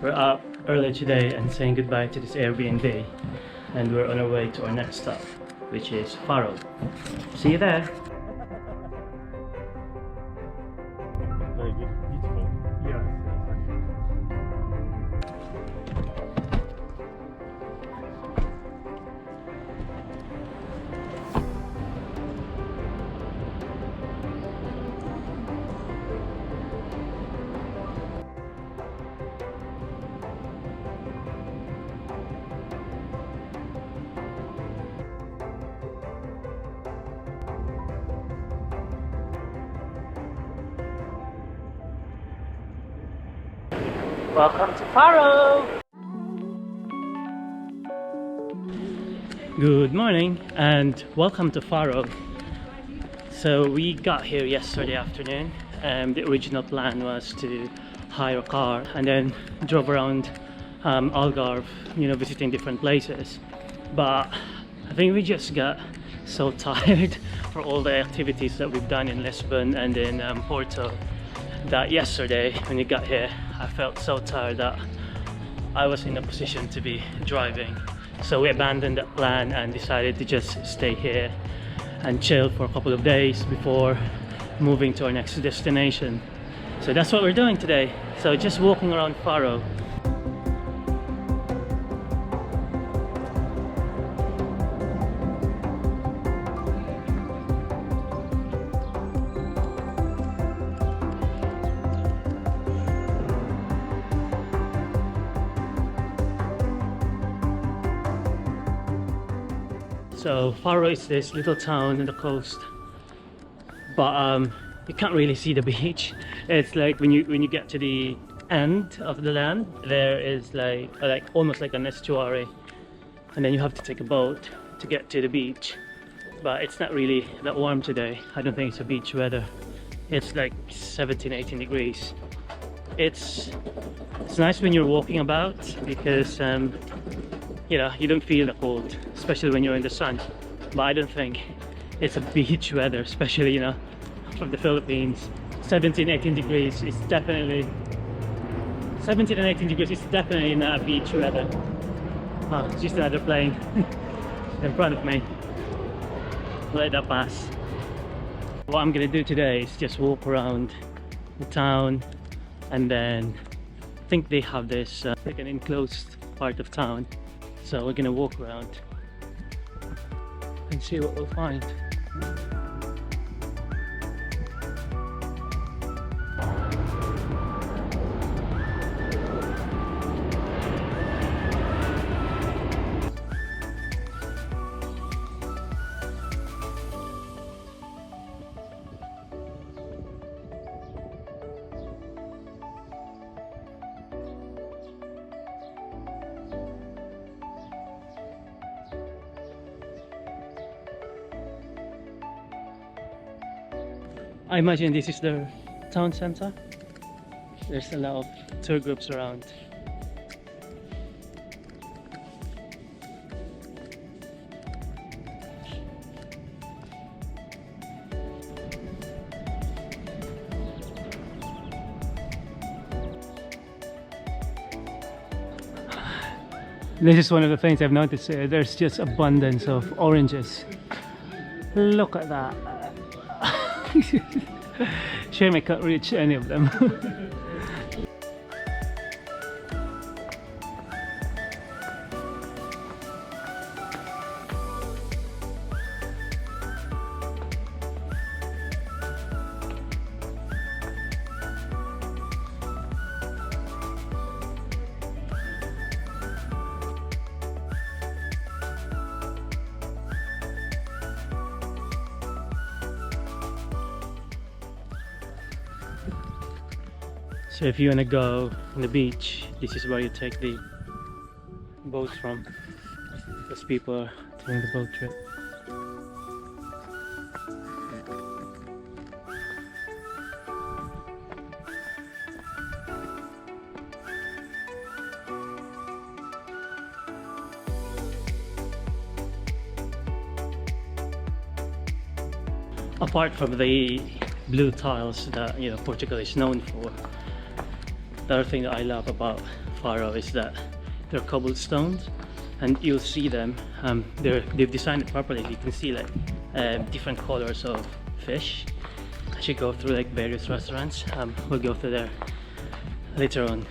We're up early today and saying goodbye to this Airbnb, and we're on our way to our next stop, which is Faro. See you there! Very beautiful. Yes. Welcome to Faro! Good morning and welcome to Faro. So we got here yesterday afternoon, and the original plan was to hire a car and then drove around Algarve, you know, visiting different places. But I think we just got so tired for all the activities that we've done in Lisbon and in Porto, that yesterday when we got here I felt so tired that I was in a position to be driving. So we abandoned that plan and decided to just stay here and chill for a couple of days before moving to our next destination. So that's what we're doing today. So just walking around Faro. So Faro is this little town on the coast, but you can't really see the beach. It's like when you get to the end of the land, there is like almost like an estuary, and then you have to take a boat to get to the beach. But it's not really that warm today. I don't think it's a beach weather. It's like 17-18 degrees. It's nice when you're walking about because you know, you don't feel the cold, especially when you're in the sun. But I don't think it's a beach weather, especially, you know, from the Philippines. 17-18 degrees is definitely 17 and 18 degrees is definitely not a beach weather. Oh, it's just another plane in front of me. Let that pass. What I'm gonna do today is just walk around the town, and then I think they have this like an enclosed part of town. So we're gonna walk around and see what we'll find. I imagine this is the town center. There's a lot of tour groups around. This is one of the things I've noticed here. There's just abundance of oranges. Look at that. Shame I can't reach any of them. So if you want to go on the beach, this is where you take the boat from. Those people are doing the boat trip. Apart from the blue tiles that, you know, Portugal is known for, the other thing that I love about Faro is that they're cobblestones, and you'll see them. They've designed it properly. You can see like different colors of fish. I should go through like various restaurants. We'll go through there later on.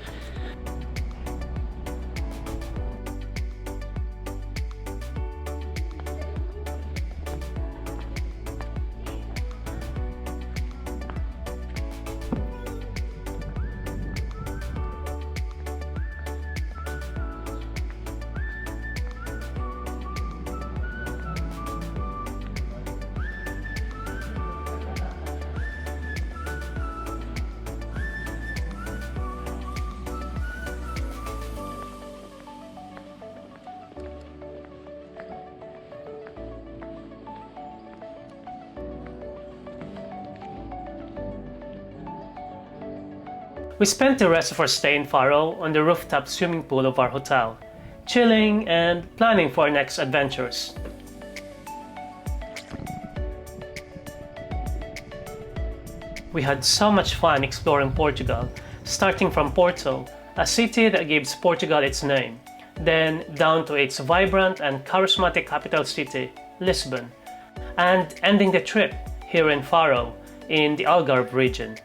We spent the rest of our stay in Faro on the rooftop swimming pool of our hotel, chilling and planning for our next adventures. We had so much fun exploring Portugal, starting from Porto, a city that gives Portugal its name, then down to its vibrant and charismatic capital city, Lisbon, and ending the trip here in Faro, in the Algarve region.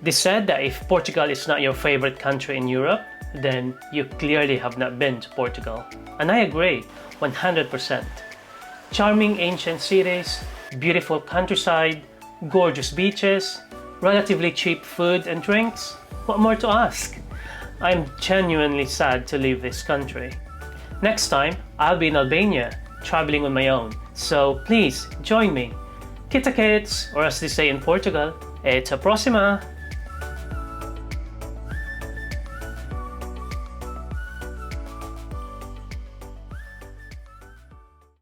They said that if Portugal is not your favorite country in Europe, then you clearly have not been to Portugal. And I agree, 100%. Charming ancient cities, beautiful countryside, gorgeous beaches, relatively cheap food and drinks. What more to ask? I'm genuinely sad to leave this country. Next time, I'll be in Albania, traveling on my own. So please, join me. Kita kits, or as they say in Portugal, eta próxima!